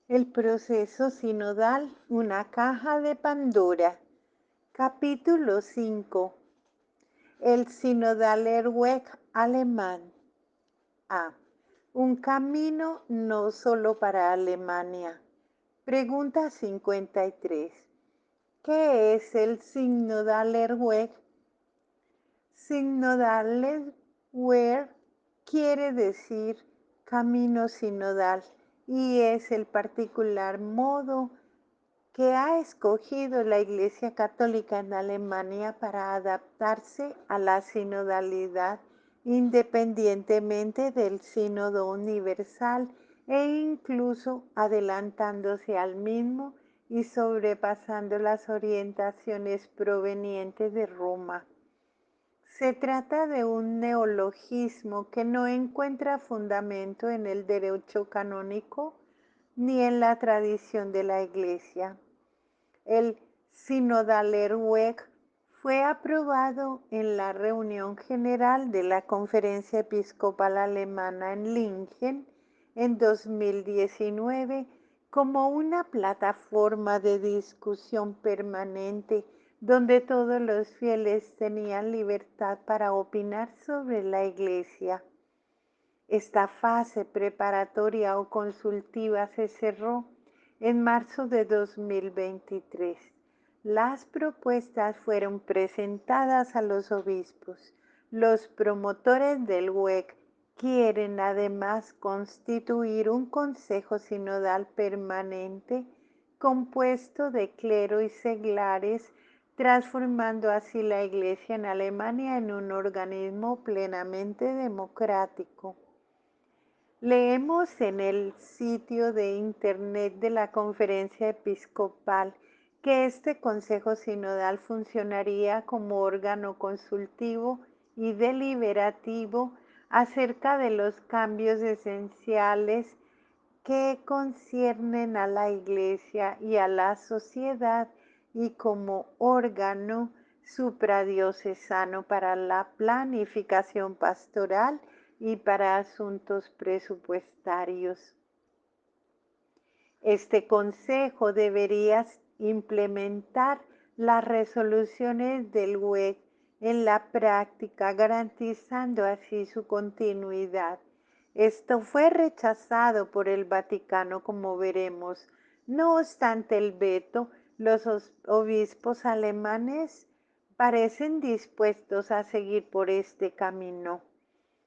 El proceso sinodal, una caja de Pandora. Capítulo 5. El Sinodalerweg alemán. A. Un camino no solo para Alemania. Pregunta 53. ¿Qué es el Sinodalerweg? Sinodalerweg quiere decir camino sinodal y es el particular modo que ha escogido la Iglesia Católica en Alemania para adaptarse a la sinodalidad independientemente del sínodo universal e incluso adelantándose al mismo y sobrepasando las orientaciones provenientes de Roma. Se trata de un neologismo que no encuentra fundamento en el derecho canónico ni en la tradición de la Iglesia. El Sinodalerweg fue aprobado en la reunión general de la Conferencia Episcopal Alemana en Lingen en 2019 como una plataforma de discusión permanente donde todos los fieles tenían libertad para opinar sobre la Iglesia. Esta fase preparatoria o consultiva se cerró en marzo de 2023. Las propuestas fueron presentadas a los obispos. Los promotores del WEC quieren además constituir un consejo sinodal permanente compuesto de clero y seglares, transformando así la Iglesia en Alemania en un organismo plenamente democrático. Leemos en el sitio de internet de la Conferencia Episcopal que este Consejo Sinodal funcionaría como órgano consultivo y deliberativo acerca de los cambios esenciales que conciernen a la Iglesia y a la sociedad y como órgano supradiocesano para la planificación pastoral y para asuntos presupuestarios. Este consejo debería implementar las resoluciones del WEC en la práctica, garantizando así su continuidad. Esto fue rechazado por el Vaticano, como veremos. No obstante el veto, los obispos alemanes parecen dispuestos a seguir por este camino.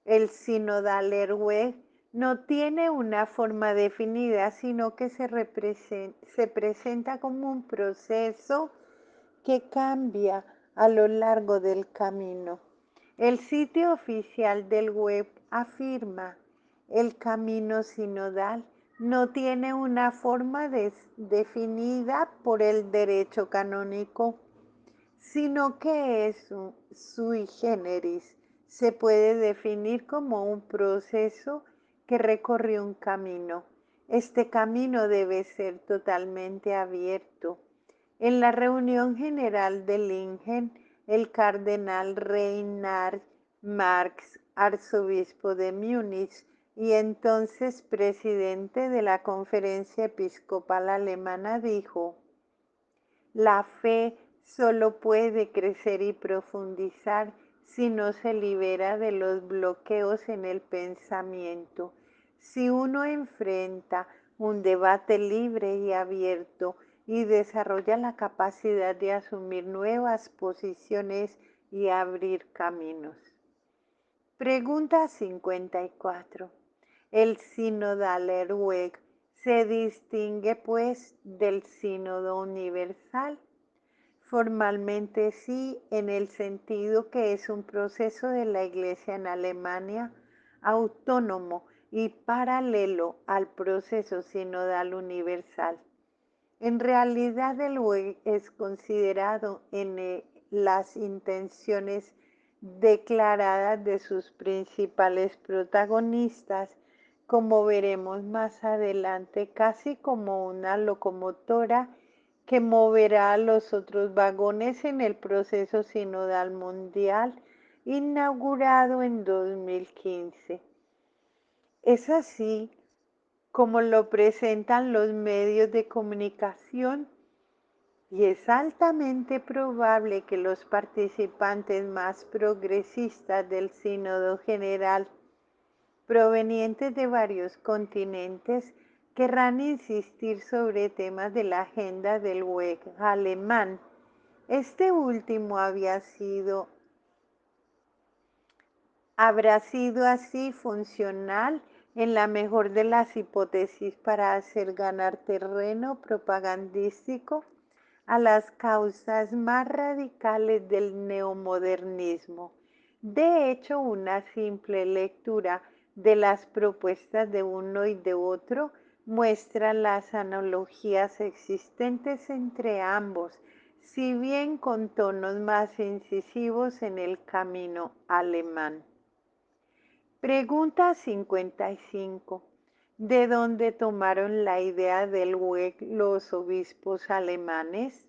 El Sinodalerweg no tiene una forma definida, sino que se presenta como un proceso que cambia a lo largo del camino. El sitio oficial del web afirma: el camino sinodal no tiene una forma definida por el derecho canónico, sino que es un sui generis. Se puede definir como un proceso que recorre un camino. Este camino debe ser totalmente abierto. En la reunión general de Lingen, el cardenal Reinhard Marx, arzobispo de Múnich y entonces presidente de la Conferencia Episcopal Alemana, dijo: la fe solo puede crecer y profundizar si no se libera de los bloqueos en el pensamiento. Si uno enfrenta un debate libre y abierto y desarrolla la capacidad de asumir nuevas posiciones y abrir caminos. Pregunta 54. El Sinodalerweg se distingue pues del sínodo universal. Formalmente sí, en el sentido que es un proceso de la Iglesia en Alemania autónomo y paralelo al proceso sinodal universal. En realidad el WEG es considerado en las intenciones declaradas de sus principales protagonistas, como veremos más adelante, casi como una locomotora que moverá a los otros vagones en el proceso sinodal mundial inaugurado en 2015. Es así como lo presentan los medios de comunicación, y es altamente probable que los participantes más progresistas del Sínodo General, provenientes de varios continentes, querrán insistir sobre temas de la agenda del WEC alemán. Este último habrá sido así funcional en la mejor de las hipótesis para hacer ganar terreno propagandístico a las causas más radicales del neomodernismo. De hecho, una simple lectura de las propuestas de uno y de otro muestra las analogías existentes entre ambos, si bien con tonos más incisivos en el camino alemán. Pregunta 55. ¿De dónde tomaron la idea del WEC los obispos alemanes?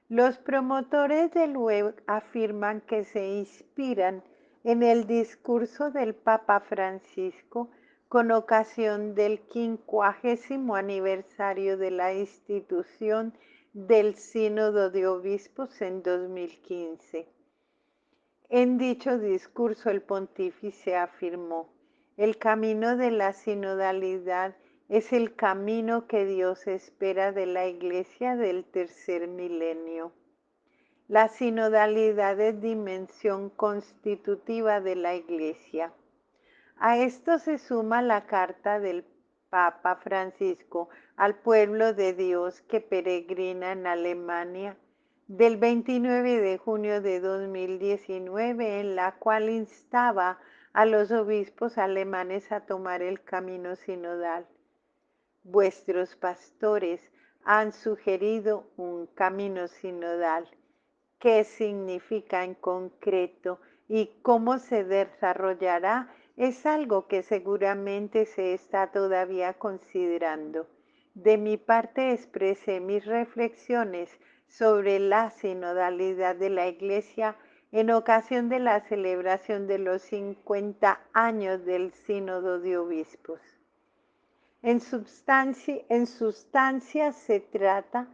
Los promotores del WEC afirman que se inspiran en el discurso del Papa Francisco con ocasión del 50º aniversario de la institución del Sínodo de Obispos en 2015. En dicho discurso el pontífice afirmó: el camino de la sinodalidad es el camino que Dios espera de la Iglesia del tercer milenio. La sinodalidad es dimensión constitutiva de la Iglesia. A esto se suma la carta del Papa Francisco al pueblo de Dios que peregrina en Alemania del 29 de junio de 2019, en la cual instaba a los obispos alemanes a tomar el camino sinodal. Vuestros pastores han sugerido un camino sinodal. ¿Qué significa en concreto y cómo se desarrollará? Es algo que seguramente se está todavía considerando. De mi parte expresé mis reflexiones sobre la sinodalidad de la Iglesia en ocasión de la celebración de los 50 años del Sínodo de Obispos. En sustancia se trata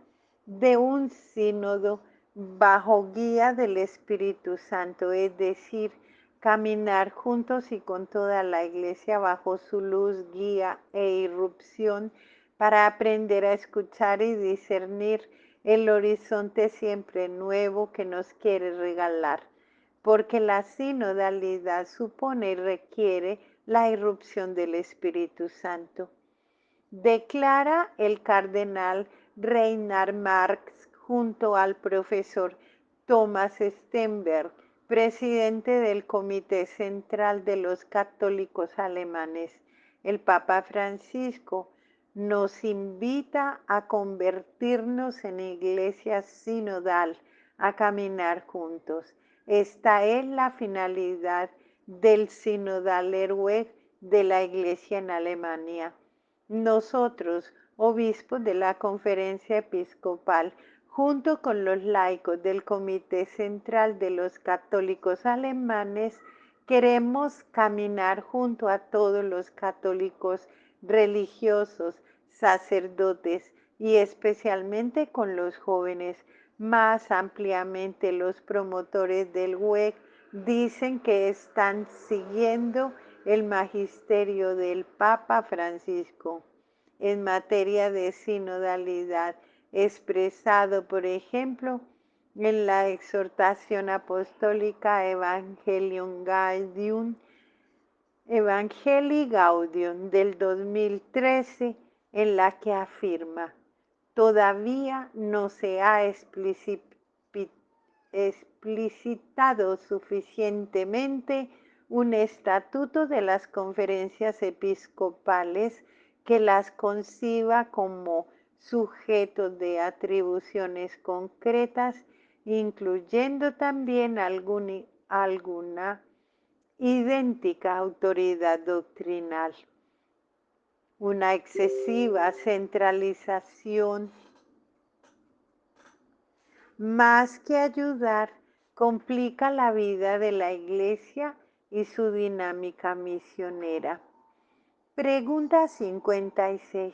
de un sínodo bajo guía del Espíritu Santo, es decir, caminar juntos y con toda la Iglesia bajo su luz, guía e irrupción para aprender a escuchar y discernir el horizonte siempre nuevo que nos quiere regalar, porque la sinodalidad supone y requiere la irrupción del Espíritu Santo. Declara el cardenal Reinhard Marx junto al profesor Thomas Stenberg, presidente del Comité Central de los Católicos Alemanes. El Papa Francisco nos invita a convertirnos en iglesia sinodal, a caminar juntos. Esta es la finalidad del sinodal Erweg de la Iglesia en Alemania. Nosotros, obispos de la Conferencia Episcopal, junto con los laicos del Comité Central de los Católicos Alemanes, queremos caminar junto a todos los católicos religiosos, sacerdotes y especialmente con los jóvenes. Más ampliamente, los promotores del WEC dicen que están siguiendo el magisterio del Papa Francisco en materia de sinodalidad, expresado, por ejemplo, en la exhortación apostólica Evangelii Gaudium del 2013, en la que afirma: todavía no se ha explicitado suficientemente un estatuto de las conferencias episcopales que las conciba como sujetos de atribuciones concretas, incluyendo también alguna idéntica autoridad doctrinal. Una excesiva centralización, más que ayudar, complica la vida de la Iglesia y su dinámica misionera. Pregunta 56.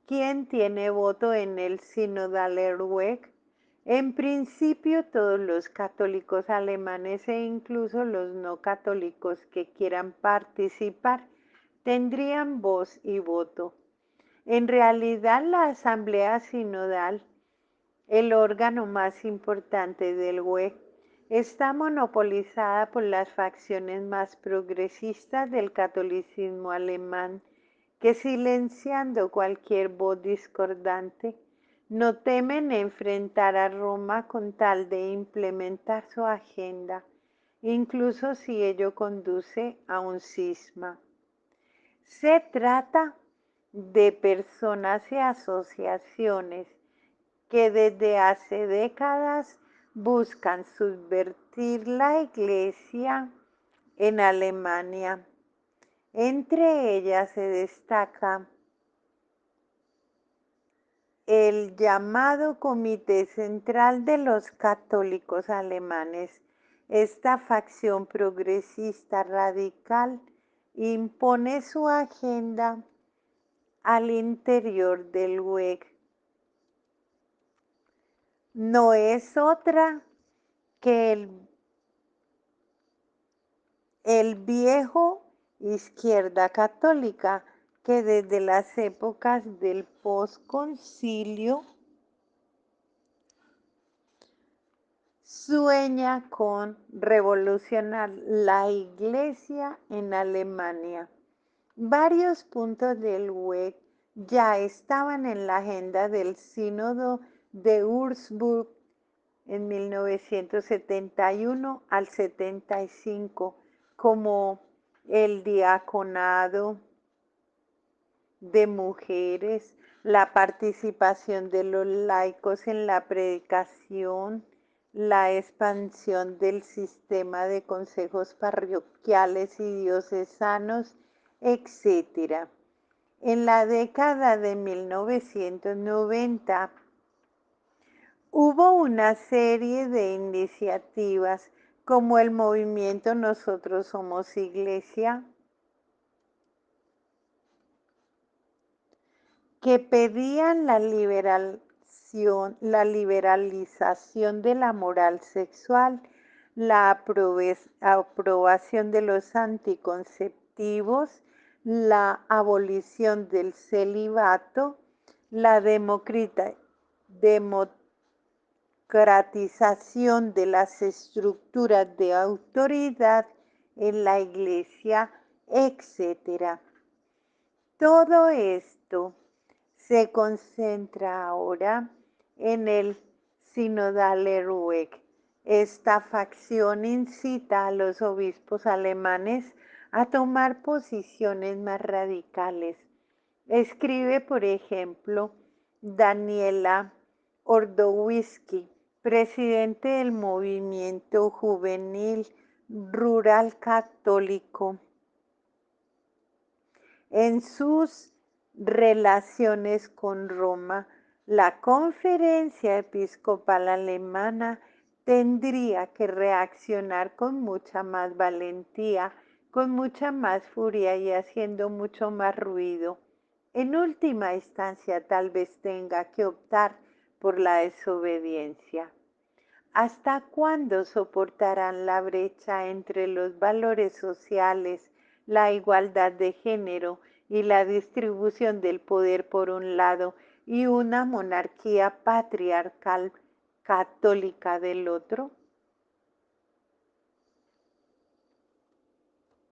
¿Quién tiene voto en el Synodallerweg? En principio, todos los católicos alemanes e incluso los no católicos que quieran participar tendrían voz y voto. En realidad, la Asamblea Sinodal, el órgano más importante del WEG, está monopolizada por las facciones más progresistas del catolicismo alemán, que silenciando cualquier voz discordante, no temen enfrentar a Roma con tal de implementar su agenda, incluso si ello conduce a un cisma. Se trata de personas y asociaciones que desde hace décadas buscan subvertir la Iglesia en Alemania. Entre ellas se destaca el llamado Comité Central de los Católicos Alemanes. Esta facción progresista radical impone su agenda al interior del WEG. No es otra que el viejo izquierda católica que desde las épocas del posconcilio sueña con revolucionar la Iglesia en Alemania. Varios puntos del WEG ya estaban en la agenda del Sínodo de Würzburg en 1971 al 75, como el diaconado de mujeres, la participación de los laicos en la predicación, la expansión del sistema de consejos parroquiales y diocesanos, etc. En la década de 1990 hubo una serie de iniciativas como el movimiento Nosotros Somos Iglesia, que pedían la liberalización de la moral sexual, la aprobación de los anticonceptivos, la abolición del celibato, la democratización de las estructuras de autoridad en la Iglesia, etc. Todo esto se concentra ahora en el Synodallerweg. Esta facción incita a los obispos alemanes a tomar posiciones más radicales. Escribe, por ejemplo, Daniela Ordowiski, presidente del movimiento juvenil rural católico. En sus relaciones con Roma, la Conferencia Episcopal Alemana tendría que reaccionar con mucha más valentía, con mucha más furia y haciendo mucho más ruido. En última instancia, tal vez tenga que optar por la desobediencia. ¿Hasta cuándo soportarán la brecha entre los valores sociales, la igualdad de género y la distribución del poder por un lado y una monarquía patriarcal católica del otro?